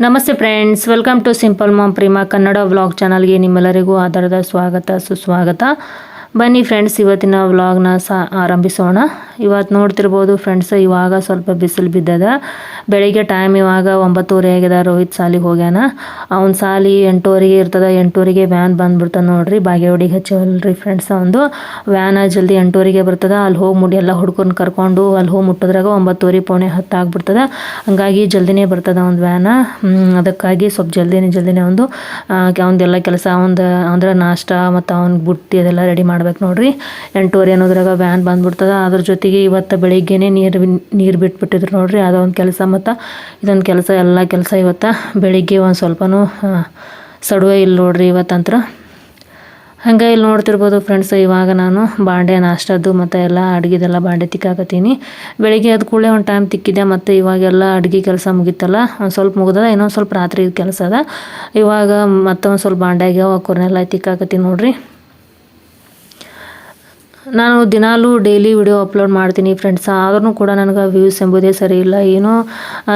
ನಮಸ್ತೆ friends, welcome to simple mom Prema Kannada vlog ಚಾನಲ್ಗೆ ನಿಮ್ಮೆಲ್ಲರಿಗೂ ಆಧಾರದ ಸ್ವಾಗತ ಸುಸ್ವಾಗತ. ಬನ್ನಿ ಫ್ರೆಂಡ್ಸ್, ಇವತ್ತಿನ ವ್ಲಾಗ್ನ ಆರಂಭಿಸೋಣ. ಇವತ್ತು ನೋಡ್ತಿರ್ಬೋದು ಫ್ರೆಂಡ್ಸ್, ಇವಾಗ ಸ್ವಲ್ಪ ಬಿಸಿಲು ಬಿದ್ದದ. ಬೆಳಿಗ್ಗೆ ಟೈಮ್ ಇವಾಗ 9:30 ಆಗಿದೆ. ರೋಹಿತ್ ಸಾಲಿಗೆ ಹೋಗ್ಯಾನ. ಅವ್ನ ಸಾಲಿ 8:00 ಇರ್ತದೆ. 8:00 ವ್ಯಾನ್ ಬಂದ್ಬಿಡ್ತದೆ ನೋಡ್ರಿ. ಬಾಗೇವಾಡಿಗೆ ಹಚ್ಚವಲ್ರಿ ಫ್ರೆಂಡ್ಸ್. ಒಂದು ವ್ಯಾನ್ ಜಲ್ದಿ 8:00 ಬರ್ತದೆ. ಅಲ್ಲಿ ಹೋಗಿ ಎಲ್ಲ ಹುಡ್ಕೊಂಡು ಕರ್ಕೊಂಡು ಅಲ್ಲಿ ಹೋಗಿ ಮುಟ್ಟೋದ್ರಾಗ 9:30 ಪೌಣೆ 10 ಆಗ್ಬಿಡ್ತದೆ. ಹಂಗಾಗಿ ಜಲ್ದಿನೇ ಬರ್ತದೆ ಒಂದು ವ್ಯಾನ. ಅದಕ್ಕಾಗಿ ಸ್ವಲ್ಪ ಜಲ್ದಿನೇ ಅವನದೆಲ್ಲ ಕೆಲಸ ಅಂದ್ರೆ ನಾಷ್ಟ ಮತ್ತು ಅವ್ನಿಗೆ ಬುಟ್ಟಿ ಅದೆಲ್ಲ ರೆಡಿ ಮಾಡ್ಬೇಕು ನೋಡ್ರಿ. 8:30 ಅನ್ನೋದ್ರಾಗ ವ್ಯಾನ್ ಬಂದ್ಬಿಡ್ತದೆ. ಅದ್ರ ಜೊತೆಗೆ ಇವತ್ತು ಬೆಳಿಗ್ಗೆನೇ ನೀರು ಬಿಟ್ಬಿಟ್ಟಿದ್ರು ನೋಡ್ರಿ. ಅದೊಂದು ಕೆಲಸ ಮತ್ತು ಇದೊಂದು ಕೆಲಸ, ಎಲ್ಲ ಕೆಲಸ ಇವತ್ತು ಬೆಳಿಗ್ಗೆ ಒಂದು ಸ್ವಲ್ಪನೂ ಸಡುವೆ ಇಲ್ಲ ನೋಡ್ರಿ ಇವತ್ತಂತ್ರ. ಹಂಗೆ ಇಲ್ಲಿ ನೋಡ್ತಿರ್ಬೋದು ಫ್ರೆಂಡ್ಸ್, ಇವಾಗ ನಾನು ಬಾಂಡೆ ನಾಷ್ಟದ್ದು ಮತ್ತು ಎಲ್ಲ ಅಡುಗೆದೆಲ್ಲ ಬಾಂಡೆ ತಿಕ್ಕಾಕತ್ತೀನಿ. ಬೆಳಿಗ್ಗೆ ಅದು ಕೂಡಲೇ ಒಂದು ಟೈಮ್ ತಿಕ್ಕಿದೆ. ಮತ್ತು ಇವಾಗೆಲ್ಲ ಅಡುಗೆ ಕೆಲಸ ಮುಗಿತಲ್ಲ, ಒಂದು ಸ್ವಲ್ಪ ಮುಗಿದ, ಇನ್ನೊಂದು ಸ್ವಲ್ಪ ರಾತ್ರಿ ಕೆಲಸ ಅದ. ಇವಾಗ ಮತ್ತೊಂದು ಸ್ವಲ್ಪ ಬಾಂಡೆ ಆಗ್ಯಾವ, ಅವ್ರನ್ನೆಲ್ಲ ತಿಕ್ಕಾಕತ್ತೀನಿ ನೋಡ್ರಿ. ನಾನು ದಿನಾಲೂ ಡೈಲಿ ವಿಡಿಯೋ ಅಪ್ಲೋಡ್ ಮಾಡ್ತೀನಿ ಫ್ರೆಂಡ್ಸ್. ಆದ್ರೂ ಕೂಡ ನನಗೆ ವ್ಯೂಸ್ ಎಂಬುದೇ ಸರಿ ಇಲ್ಲ. ಏನೋ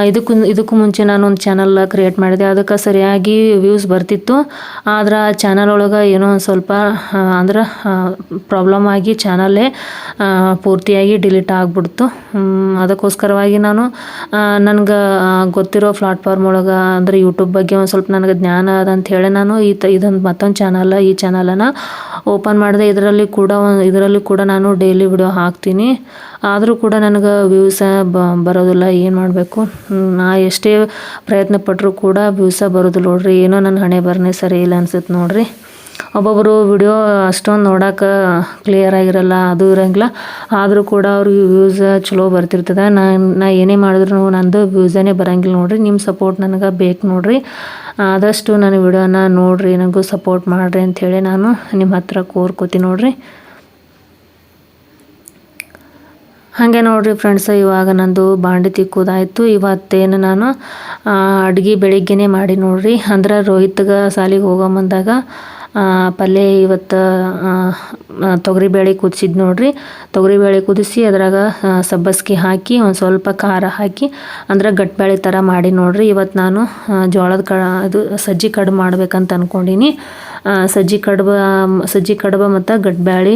ಇದಕ್ಕೂ ಮುಂಚೆ ನಾನು ಒಂದು ಚಾನಲ್ ಕ್ರಿಯೇಟ್ ಮಾಡಿದೆ. ಅದಕ್ಕೆ ಸರಿಯಾಗಿ ವ್ಯೂಸ್ ಬರ್ತಿತ್ತು. ಆದ್ರೆ ಆ ಚಾನಲ್ ಒಳಗೆ ಏನೋ ಒಂದು ಸ್ವಲ್ಪ ಅಂದ್ರೆ ಪ್ರಾಬ್ಲಮ್ ಆಗಿ ಚಾನಲ್ಲೇ ಪೂರ್ತಿಯಾಗಿ ಡಿಲೀಟ್ ಆಗಿಬಿಡ್ತು. ಅದಕ್ಕೋಸ್ಕರವಾಗಿ ನಾನು ನನಗೆ ಗೊತ್ತಿರೋ ಪ್ಲಾಟ್ಫಾರ್ಮ್ ಒಳಗೆ ಅಂದರೆ ಯೂಟ್ಯೂಬ್ ಬಗ್ಗೆ ಒಂದು ಸ್ವಲ್ಪ ನನಗೆ ಜ್ಞಾನ ಅದಂತ ಹೇಳಿ ನಾನು ಇದೊಂದು ಮತ್ತೊಂದು ಈ ಚಾನಲನ್ನು ಓಪನ್ ಮಾಡಿದೆ. ಇದರಲ್ಲಿ ಕೂಡ ನಾನು ಡೈಲಿ ವಿಡಿಯೋ ಹಾಕ್ತೀನಿ. ಆದರೂ ಕೂಡ ನನಗೆ ವ್ಯೂಸ ಬರೋದಿಲ್ಲ. ಏನು ಮಾಡಬೇಕು, ನಾ ಎಷ್ಟೇ ಪ್ರಯತ್ನ ಪಟ್ಟರೂ ಕೂಡ ವ್ಯೂಸ ಬರೋದಿಲ್ಲ ನೋಡ್ರಿ. ಏನೋ ನನ್ನ ಹಣೆ ಬರನೇ ಸರಿ ಇಲ್ಲ ಅನ್ಸುತ್ತೆ ನೋಡ್ರಿ. ಒಬ್ಬೊಬ್ಬರು ವಿಡಿಯೋ ಅಷ್ಟೊಂದು ನೋಡೋಕೆ ಕ್ಲಿಯರ್ ಆಗಿರಲ್ಲ, ಅದು ಇರೋಂಗಿಲ್ಲ. ಆದರೂ ಕೂಡ ಅವ್ರಿಗೆ ವ್ಯೂಸ್ ಚಲೋ ಬರ್ತಿರ್ತದೆ. ನಾ ಏನೇ ಮಾಡಿದ್ರು ನಂದು ವ್ಯೂಸೇ ಬರೋಂಗಿಲ್ಲ ನೋಡ್ರಿ. ನಿಮ್ಮ ಸಪೋರ್ಟ್ ನನಗೆ ಬೇಕು ನೋಡ್ರಿ. ಆದಷ್ಟು ನನ್ನ ವಿಡಿಯೋನ ನೋಡಿರಿ, ನನಗೂ ಸಪೋರ್ಟ್ ಮಾಡಿರಿ ಅಂಥೇಳಿ ನಾನು ನಿಮ್ಮ ಹತ್ರ ಕೋರ್ಕೋತೀನಿ ನೋಡ್ರಿ. ಹಾಗೆ ನೋಡ್ರಿ ಫ್ರೆಂಡ್ಸ್, ಇವಾಗ ನಂದು ಬಾಂಡೆ ತಿಕ್ಕೋದಾಯಿತು. ಇವತ್ತೇನು ನಾನು ಅಡುಗೆ ಬೆಳಿಗ್ಗೆನೇ ಮಾಡಿ ನೋಡ್ರಿ. ಅಂದ್ರೆ ರೋಹಿತ್ಗೆ ಸಾಲಿಗೆ ಹೋಗೋ ಮುಂದಾಗ ಪಲ್ಯ ಇವತ್ತು ತೊಗರಿಬೇಳೆ ಕುದಿಸಿದ್ದು ನೋಡ್ರಿ. ತೊಗರಿಬೇಳೆ ಕುದಿಸಿ ಅದ್ರಾಗ ಸಬ್ಬಸ್ಗೆ ಹಾಕಿ ಒಂದು ಸ್ವಲ್ಪ ಖಾರ ಹಾಕಿ ಅಂದ್ರೆ ಗಟ್ಬೇಳೆ ಥರ ಮಾಡಿ ನೋಡ್ರಿ. ಇವತ್ತು ನಾನು ಜೋಳದ ಸಜ್ಜಿ ಕಡುಬು ಮಾಡ್ಬೇಕಂತ ಅಂದ್ಕೊಂಡೀನಿ. ಸಜ್ಜಿ ಕಡುಬು ಮತ್ತು ಗಟ್ಬ್ಯಾಳೆ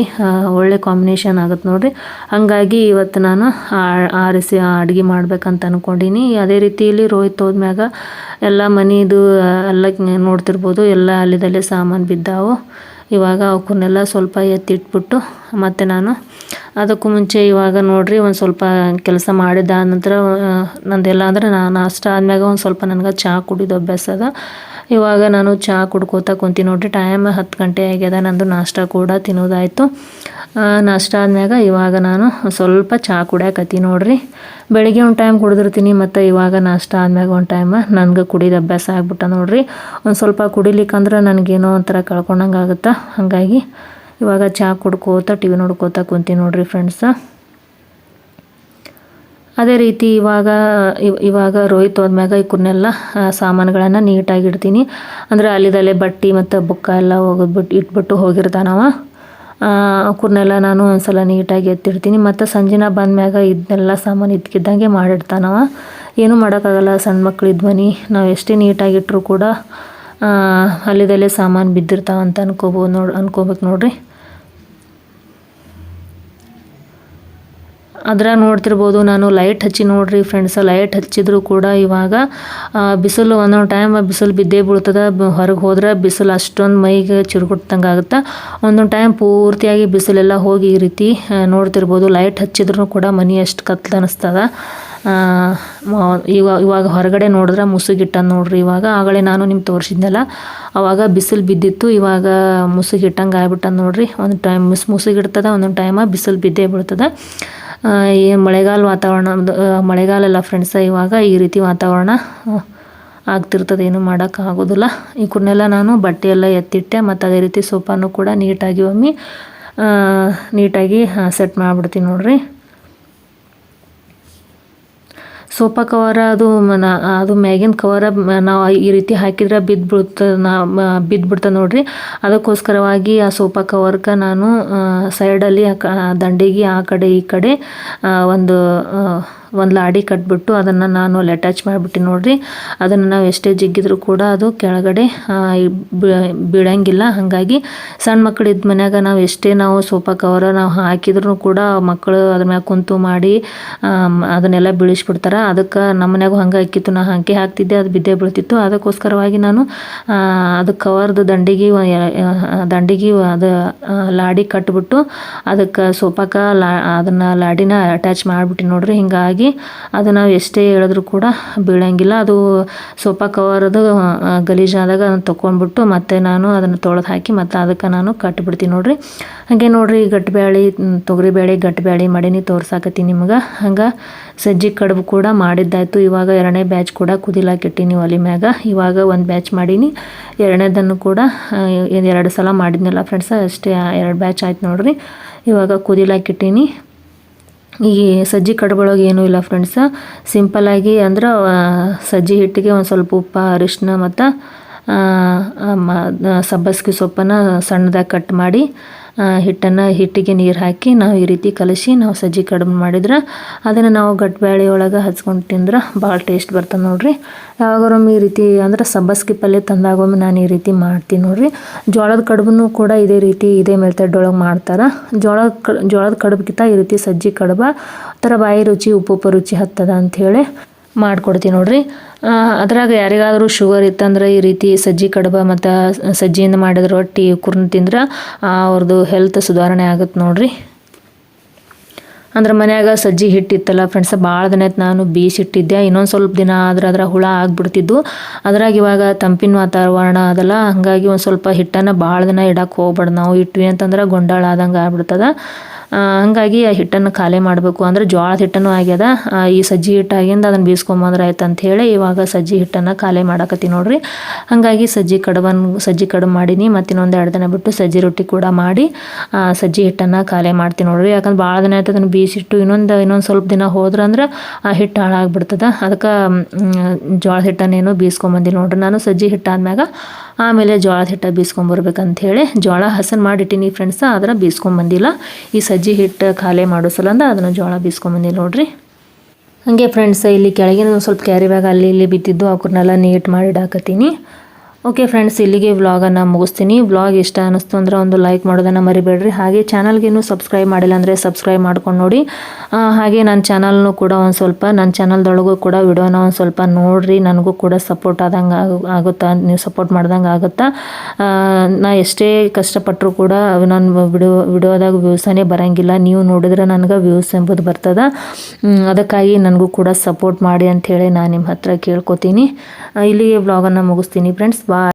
ಒಳ್ಳೆ ಕಾಂಬಿನೇಷನ್ ಆಗುತ್ತೆ ನೋಡ್ರಿ. ಹಾಗಾಗಿ ಇವತ್ತು ನಾನು ಆರಿಸಿ ಅಡುಗೆ ಮಾಡ್ಬೇಕಂತ ಅಂದ್ಕೊಂಡೀನಿ. ಅದೇ ರೀತಿಯಲ್ಲಿ ರೋಹಿತ್ ಹೋದ್ಮ್ಯಾಗ ಎಲ್ಲ ಮನೆಯದು ಎಲ್ಲ ನೋಡ್ತಿರ್ಬೋದು, ಎಲ್ಲ ಅಲ್ಲಿದಲ್ಲೇ ಸಾಮಾನು ಬಿದ್ದಾವು. ಇವಾಗ ಅವಕ್ಕನ್ನೆಲ್ಲ ಸ್ವಲ್ಪ ಎತ್ತಿಟ್ಬಿಟ್ಟು ಮತ್ತು ನಾನು ಅದಕ್ಕೂ ಮುಂಚೆ ಇವಾಗ ನೋಡ್ರಿ ಒಂದು ಸ್ವಲ್ಪ ಕೆಲಸ ಮಾಡಿದ ನಂತರ ನಂದೆಲ್ಲ ಅಂದ್ರೆ ನಾಷ್ಟ ಆದ್ಮ್ಯಾಗ ಒಂದು ಸ್ವಲ್ಪ ನನಗೆ ಚಹಾ ಕುಡಿದು ಅಭ್ಯಾಸ ಅದ. ಇವಾಗ ನಾನು ಚಹಾ ಕುಡ್ಕೋತಾ ಕುಂತೀನಿ ನೋಡ್ರಿ. ಟೈಮ್ 10 ಗಂಟೆ ಆಗ್ಯದ. ನಂದು ನಾಷ್ಟ ಕೂಡ ತಿನ್ನೋದಾಯಿತು. ನಾಷ್ಟ ಆದ್ಮ್ಯಾಗ ಇವಾಗ ನಾನು ಸ್ವಲ್ಪ ಚಹಾ ಕುಡಿಯಾಕತ್ತೀನಿ ನೋಡ್ರಿ. ಬೆಳಿಗ್ಗೆ ಒಂದು ಟೈಮ್ ಕುಡಿದಿರ್ತೀನಿ ಮತ್ತು ಇವಾಗ ನಾಷ್ಟ ಆದ್ಮ್ಯಾಗ ಒಂದು ಟೈಮ್ ನನಗೆ ಕುಡಿದು ಅಭ್ಯಾಸ ಆಗ್ಬಿಟ್ಟ ನೋಡ್ರಿ. ಒಂದು ಸ್ವಲ್ಪ ಕುಡಿಲಿಕ್ಕಂದ್ರೆ ನನಗೇನೋ ಒಂಥರ ಕಳ್ಕೊಂಡಂಗೆ ಆಗುತ್ತೆ. ಹಾಗಾಗಿ ಇವಾಗ ಚಹಾ ಕುಡ್ಕೋತಾ ಟಿ ವಿ ನೋಡ್ಕೋತಾ ಕುಂತೀನಿ ನೋಡ್ರಿ ಫ್ರೆಂಡ್ಸ. ಅದೇ ರೀತಿ ಇವಾಗ ರೋಹಿತ್ ಹೋದ್ಮ್ಯಾಗ ಇವನ್ನೆಲ್ಲ ಸಾಮಾನುಗಳನ್ನು ನೀಟಾಗಿ ಇಡ್ತೀನಿ. ಅಂದರೆ ಅಲ್ಲಿದಲ್ಲೇ ಬಟ್ಟೆ ಮತ್ತು ಬುಕ್ಕ ಎಲ್ಲ ಇಟ್ಬಿಟ್ಟು ಹೋಗಿರ್ತಾನವ. ಅವನ್ನೆಲ್ಲ ನಾನು ಒಂದ್ಸಲ ನೀಟಾಗಿ ಎತ್ತಿಡ್ತೀನಿ. ಮತ್ತು ಸಂಜೆನ ಬಂದ್ಮ್ಯಾಗ ಇದನ್ನೆಲ್ಲ ಸಾಮಾನು ಇದ್ಕಿದ್ದಂಗೆ ಮಾಡಿಡ್ತಾನವ. ಏನೂ ಮಾಡೋಕ್ಕಾಗಲ್ಲ, ಸಣ್ಣ ಮಕ್ಳು ಇದ್ವನಿ. ನಾವು ಎಷ್ಟೇ ನೀಟಾಗಿಟ್ಟರು ಕೂಡ ಅಲ್ಲಿದಲ್ಲೇ ಸಾಮಾನು ಬಿದ್ದಿರ್ತಾವಂತ ಅನ್ಕೋಬೇಕು ನೋಡ್ರಿ. ಅದ್ರಾಗ ನೋಡ್ತಿರ್ಬೋದು ನಾನು ಲೈಟ್ ಹಚ್ಚಿ ನೋಡ್ರಿ ಫ್ರೆಂಡ್ಸ್. ಲೈಟ್ ಹಚ್ಚಿದ್ರು ಕೂಡ ಇವಾಗ ಬಿಸಿಲು ಒಂದೊಂದು ಟೈಮ್ ಬಿಸಿಲು ಬಿದ್ದೇ ಬೀಳ್ತದೆ. ಹೊರಗೆ ಹೋದ್ರೆ ಬಿಸಿಲು ಅಷ್ಟೊಂದು ಮೈಗೆ ಚಿರುಗುಟ್ಟಂಗೆ ಆಗುತ್ತೆ. ಒಂದೊಂದು ಟೈಮ್ ಪೂರ್ತಿಯಾಗಿ ಬಿಸಿಲೆಲ್ಲ ಹೋಗಿ ಈ ರೀತಿ ನೋಡ್ತಿರ್ಬೋದು. ಲೈಟ್ ಹಚ್ಚಿದ್ರು ಕೂಡ ಮನೆ ಅಷ್ಟು ಕತ್ಲು ಅನ್ನಿಸ್ತದ. ಇವಾಗ ಹೊರಗಡೆ ನೋಡಿದ್ರೆ ಮುಸುಗಿಟ್ಟ ನೋಡ್ರಿ. ಇವಾಗ ಆಗಲೇ ನಾನು ನಿಮ್ಗೆ ತೋರಿಸಿದ್ನಲ್ಲ, ಅವಾಗ ಬಿಸಿಲು ಬಿದ್ದಿತ್ತು. ಇವಾಗ ಮುಸುಗಿಟ್ಟಂಗೆ ಆಗ್ಬಿಟ್ಟ ನೋಡ್ರಿ. ಒಂದು ಟೈಮ್ ಮುಸುಗಿಡ್ತದೆ, ಒಂದೊಂದು ಟೈಮ ಬಿಸಿಲು ಬಿದ್ದೇ ಬೀಳ್ತದೆ. ಮಳೆಗಾಲ ವಾತಾವರಣ, ಮಳೆಗಾಲ ಅಲ್ಲ ಫ್ರೆಂಡ್ಸ, ಇವಾಗ ಈ ರೀತಿ ವಾತಾವರಣ ಆಗ್ತಿರ್ತದೆ. ಏನು ಮಾಡೋಕ್ಕಾಗೋದಿಲ್ಲ. ಇವನ್ನೆಲ್ಲ ನಾನು ಬಟ್ಟೆಯೆಲ್ಲ ಎತ್ತಿಟ್ಟೆ ಮತ್ತು ಅದೇ ರೀತಿ ಸೋಫಾನು ಕೂಡ ನೀಟಾಗಿ ಸೆಟ್ ಮಾಡಿಬಿಡ್ತೀನಿ ನೋಡ್ರಿ. ಸೋಫಾ ಕವರ ಅದು ಮ್ಯಾಗಿನ ಕವರ ನಾವು ಈ ರೀತಿ ಹಾಕಿದ್ರೆ ಬಿದ್ದುಬಿಡ್ತದೆ ನೋಡ್ರಿ. ಅದಕ್ಕೋಸ್ಕರವಾಗಿ ಆ ಸೋಫಾ ಕವರ್ಗೆ ನಾನು ಸೈಡಲ್ಲಿ ದಂಡೆಗೆ ಆ ಕಡೆ ಈ ಕಡೆ ಒಂದು ಒಂದು ಲಾಡಿ ಕಟ್ಬಿಟ್ಟು ಅದನ್ನು ನಾನು ಅಲ್ಲಿ ಅಟ್ಯಾಚ್ ಮಾಡಿಬಿಟ್ಟು ನೋಡಿರಿ. ಅದನ್ನು ನಾವು ಎಷ್ಟೇ ಜಿಗ್ಗಿದ್ರೂ ಕೂಡ ಅದು ಕೆಳಗಡೆ ಬೀಳಂಗಿಲ್ಲ. ಹಾಗಾಗಿ ಸಣ್ಣ ಮಕ್ಕಳು ಇದ್ದ ಮನ್ಯಾಗ ನಾವು ಎಷ್ಟೇ ನಾವು ಸೋಫಾ ಕವರ್ ನಾವು ಹಾಕಿದ್ರೂ ಕೂಡ ಮಕ್ಕಳು ಅದ್ರ ಮ್ಯಾಗ ಕುಂತು ಮಾಡಿ ಅದನ್ನೆಲ್ಲ ಬೀಳಿಸ್ಬಿಡ್ತಾರೆ. ಅದಕ್ಕೆ ನಮ್ಮ ಮನ್ಯಾಗೂ ಹಂಗೆ ಹಾಕಿತ್ತು. ನಾ ಹಾಕಿ ಹಾಕ್ತಿದ್ದೆ, ಅದು ಬಿದ್ದೇ ಬೀಳ್ತಿತ್ತು. ಅದಕ್ಕೋಸ್ಕರವಾಗಿ ನಾನು ಅದು ಕವರ್ದು ದಂಡಿಗೆ ಅದು ಲಾಡಿ ಕಟ್ಬಿಟ್ಟು ಅದಕ್ಕೆ ಸೋಫಾಕ್ಕೆ ಅದನ್ನು ಲಾಡಿನ ಅಟ್ಯಾಚ್ ಮಾಡಿಬಿಟ್ಟು ನೋಡ್ರಿ. ಹಿಂಗಾಗಿ ಅದು ನಾವು ಎಷ್ಟೇ ಹೇಳಿದ್ರು ಕೂಡ ಬೀಳಂಗಿಲ್ಲ. ಅದು ಸೋಫಾ ಕವರ್ದು ಗಲೀಜಾದಾಗ ಅದನ್ನು ತೊಗೊಂಡ್ಬಿಟ್ಟು ಮತ್ತೆ ನಾನು ಅದನ್ನು ತೊಳೆದು ಹಾಕಿ ಮತ್ತೆ ಅದಕ್ಕೆ ನಾನು ಕಟ್ಟಿಬಿಡ್ತೀನಿ ನೋಡ್ರಿ. ಹಾಗೆ ನೋಡ್ರಿ ಗಟ್ಟಿಬ್ಯಾಳಿ ತೊಗರಿಬೇಳೆ ಗಟ್ಟಿಬ್ಯಾಳಿ ಮಾಡೀನಿ ತೋರ್ಸಾಕತ್ತೀನಿ ನಿಮ್ಗೆ. ಹಂಗೆ ಸಜ್ಜಿ ಕಡುಬು ಕೂಡ ಮಾಡಿದ್ದಾಯಿತು. ಇವಾಗ 2ನೇ ಬ್ಯಾಚ್ ಕೂಡ ಕುದಿಲಾಕಿಟ್ಟೀನಿ ಒಲೆ ಮ್ಯಾಗ. ಇವಾಗ ಒಂದು ಬ್ಯಾಚ್ ಮಾಡೀನಿ, 2ನೇದನ್ನು ಕೂಡ 2 ಸಲ ಮಾಡಿದ್ನಲ್ಲ ಫ್ರೆಂಡ್ಸ, ಅಷ್ಟೇ 2 ಬ್ಯಾಚ್ ಆಯ್ತು ನೋಡ್ರಿ. ಇವಾಗ ಕುದಿಲಾಕಿಟ್ಟೀನಿ. ಈ ಸಜ್ಜಿ ಕಡುಬೊಳಗೆ ಏನೂ ಇಲ್ಲ ಫ್ರೆಂಡ್ಸ, ಸಿಂಪಲ್ಲಾಗಿ ಅಂದ್ರೆ ಸಜ್ಜಿ ಹಿಟ್ಟಿಗೆ ಒಂದು ಸ್ವಲ್ಪ ಉಪ್ಪು, ಅರಿಶಿನ ಮತ್ತು ಸಬ್ಬಸ್ಗೆ ಸೊಪ್ಪನ್ನು ಸಣ್ಣದಾಗಿ ಕಟ್ ಮಾಡಿ ಹಿಟ್ಟಿಗೆ ನೀರು ಹಾಕಿ ನಾವು ಈ ರೀತಿ ಕಲಸಿ ನಾವು ಸಜ್ಜಿ ಕಡುಬು ಮಾಡಿದ್ರೆ ಅದನ್ನು ನಾವು ಗಟ್ಟಿಬ್ಯಾಳಿ ಒಳಗೆ ಹಚ್ಕೊಂಡು ತಿಂದ್ರೆ ಭಾಳ ಟೇಸ್ಟ್ ಬರ್ತದೆ ನೋಡ್ರಿ. ಯಾವಾಗೊಮ್ಮೆ ಈ ರೀತಿ ಅಂದ್ರೆ ಸಬ್ಬಸ್ಗೆ ಪಲ್ಯ ತಂದಾಗೊಮ್ಮೆ ನಾನು ಈ ರೀತಿ ಮಾಡ್ತೀನಿ ನೋಡ್ರಿ. ಜೋಳದ ಕಡುಬನ್ನು ಕೂಡ ಇದೇ ಮೆಥಡ್ ಒಳಗೆ ಮಾಡ್ತಾರೆ. ಜೋಳದ ಕಡುಬ್ಗಿಂತ ಈ ರೀತಿ ಸಜ್ಜಿ ಕಡುಬ ಥರ ಬಾಯಿ ರುಚಿ ಉಪ್ಪು ರುಚಿ ಹತ್ತದ ಅಂಥೇಳಿ ಮಾಡಿಕೊಡ್ತೀನಿ ನೋಡ್ರಿ. ಅದ್ರಾಗ ಯಾರಿಗಾದರೂ ಶುಗರ್ ಇತ್ತಂದ್ರೆ ಈ ರೀತಿ ಸಜ್ಜಿ ಕಡುಬ ಮತ್ತು ಸಜ್ಜಿಯಿಂದ ಮಾಡಿದ ರೊಟ್ಟಿ ಕುರ್ನ ತಿಂದ್ರೆ ಅವ್ರದ್ದು ಹೆಲ್ತ್ ಸುಧಾರಣೆ ಆಗುತ್ತೆ ನೋಡ್ರಿ. ಅಂದ್ರೆ ಮನ್ಯಾಗ ಸಜ್ಜಿ ಹಿಟ್ಟಿತ್ತಲ್ಲ ಫ್ರೆಂಡ್ಸ, ಭಾಳ ದಿನ ಆಯ್ತು ನಾನು ಬೀಸಿಟ್ಟಿದ್ದೆ. ಇನ್ನೊಂದು ಸ್ವಲ್ಪ ದಿನ ಆದ್ರೆ ಅದರ ಹುಳ ಆಗಿಬಿಡ್ತಿದ್ದು. ಅದ್ರಾಗ ಇವಾಗ ತಂಪಿನ ವಾತಾವರಣ ಅದಲ್ಲ, ಹಾಗಾಗಿ ಒಂದು ಸ್ವಲ್ಪ ಹಿಟ್ಟನ್ನು ಭಾಳ ದಿನ ಇಡಕ್ಕೆ ಹೋಗ್ಬಾರ್ದು. ನಾವು ಇಟ್ವಿ ಅಂತಂದ್ರೆ ಗೊಂಡಾಳ ಆದಂಗೆ ಆಗ್ಬಿಡ್ತದೆ. ಹಾಗಾಗಿ ಆ ಹಿಟ್ಟನ್ನು ಖಾಲಿ ಮಾಡಬೇಕು. ಅಂದರೆ ಜೋಳದ ಹಿಟ್ಟನ್ನು ಆಗ್ಯದ, ಈ ಸಜ್ಜಿ ಹಿಟ್ಟು ಆಗಿಂದ ಅದನ್ನು ಬೀಸ್ಕೊಂಬಂದ್ರೆ ಆಯ್ತು ಅಂಥೇಳಿ ಇವಾಗ ಸಜ್ಜಿ ಹಿಟ್ಟನ್ನು ಖಾಲಿ ಮಾಡಕತ್ತೀನಿ ನೋಡ್ರಿ. ಹಾಗಾಗಿ ಸಜ್ಜಿ ಕಡುಬು ಮಾಡೀನಿ. ಮತ್ತು ಇನ್ನೊಂದು 2 ದಿನ ಬಿಟ್ಟು ಸಜ್ಜಿ ರೊಟ್ಟಿ ಕೂಡ ಮಾಡಿ ಸಜ್ಜಿ ಹಿಟ್ಟನ್ನು ಖಾಲಿ ಮಾಡ್ತೀನಿ ನೋಡ್ರಿ. ಯಾಕಂದ್ರೆ ಭಾಳ ದಿನ ಆಯ್ತು ಅದನ್ನು ಬೀಸಿಟ್ಟು ಇನ್ನೊಂದು ಸ್ವಲ್ಪ ದಿನ ಹೋದ್ರೆ ಅಂದ್ರೆ ಆ ಹಿಟ್ಟು ಹಾಳಾಗ್ಬಿಡ್ತದೆ. ಅದಕ್ಕೆ ಜೋಳದ ಹಿಟ್ಟನ್ನೇನು ಬೀಸ್ಕೊಂಬಂದಿಲ್ಲ ನೋಡ್ರಿ. ನಾನು ಸಜ್ಜಿ ಹಿಟ್ಟಾದ್ಮ್ಯಾಗ ಆಮೇಲೆ ಜೋಳದ ಹಿಟ್ಟು ಬೀಸ್ಕೊಂಬರ್ಬೇಕಂಥೇಳಿ ಜೋಳ ಹಸನ್ ಮಾಡಿಟ್ಟಿನಿ ಫ್ರೆಂಡ್ಸ, ಆದ್ರೆ ಬೀಸ್ಕೊಂಬಂದಿಲ್ಲ. ಈ ಸಜ್ಜಿ ಹಿಟ್ಟು ಖಾಲಿ ಮಾಡೋ ಸಲಂದ ಅದನ್ನು ಜೋಳ ಬೀಸ್ಕೊಂಬಂದಿಲ್ಲ ನೋಡ್ರಿ. ಹಾಗೆ ಫ್ರೆಂಡ್ಸ್, ಇಲ್ಲಿ ಕೆಳಗಿನ ಸ್ವಲ್ಪ ಕ್ಯಾರಿ ಬ್ಯಾಗ್ ಅಲ್ಲಿ ಇಲ್ಲಿ ಬಿದ್ದಿದ್ದು ಅವ್ರನ್ನೆಲ್ಲ ನೀಟ್ ಮಾಡಿ ಇಡಾಕತ್ತೀನಿ. ಓಕೆ ಫ್ರೆಂಡ್ಸ್, ಇಲ್ಲಿಗೆ ವ್ಲಾಗನ್ನು ಮುಗಿಸ್ತೀನಿ. ವ್ಲಾಗ್ ಇಷ್ಟ ಅನ್ನಿಸ್ತು ಅಂದ್ರೆ ಒಂದು ಲೈಕ್ ಮಾಡೋದನ್ನು ಮರಿಬೇಡ್ರಿ. ಹಾಗೆ ಚಾನಲ್ಗೇನು ಸಬ್ಸ್ಕ್ರೈಬ್ ಮಾಡಿಲ್ಲ ಅಂದರೆ ಸಬ್ಸ್ಕ್ರೈಬ್ ಮಾಡ್ಕೊಂಡು ನೋಡಿ. ಹಾಗೆ ನನ್ನ ಚಾನಲ್ನು ಕೂಡ ನನ್ನ ಚಾನಲ್ದೊಳಗೂ ಕೂಡ ವಿಡಿಯೋನ ಒಂದು ಸ್ವಲ್ಪ ನೋಡಿರಿ. ನನಗೂ ಕೂಡ ಸಪೋರ್ಟ್ ಆದಂಗೆ ಆಗುತ್ತಾ, ನೀವು ಸಪೋರ್ಟ್ ಮಾಡ್ದಂಗೆ ಆಗುತ್ತಾ. ನಾ ಎಷ್ಟೇ ಕಷ್ಟಪಟ್ಟರು ಕೂಡ ನನ್ನ ವಿಡಿಯೋದಾಗ ವ್ಯೂಸನೇ ಬರೋಂಗಿಲ್ಲ. ನೀವು ನೋಡಿದ್ರೆ ನನಗೆ ವ್ಯೂಸ್ ಎಂಬುದು ಬರ್ತದೆ. ಅದಕ್ಕಾಗಿ ನನಗೂ ಕೂಡ ಸಪೋರ್ಟ್ ಮಾಡಿ ಅಂಥೇಳಿ ನಾನು ನಿಮ್ಮ ಹತ್ರ ಕೇಳ್ಕೊತೀನಿ. ಇಲ್ಲಿಗೆ ವ್ಲಾಗನ್ನು ಮುಗಿಸ್ತೀನಿ ಫ್ರೆಂಡ್ಸ್.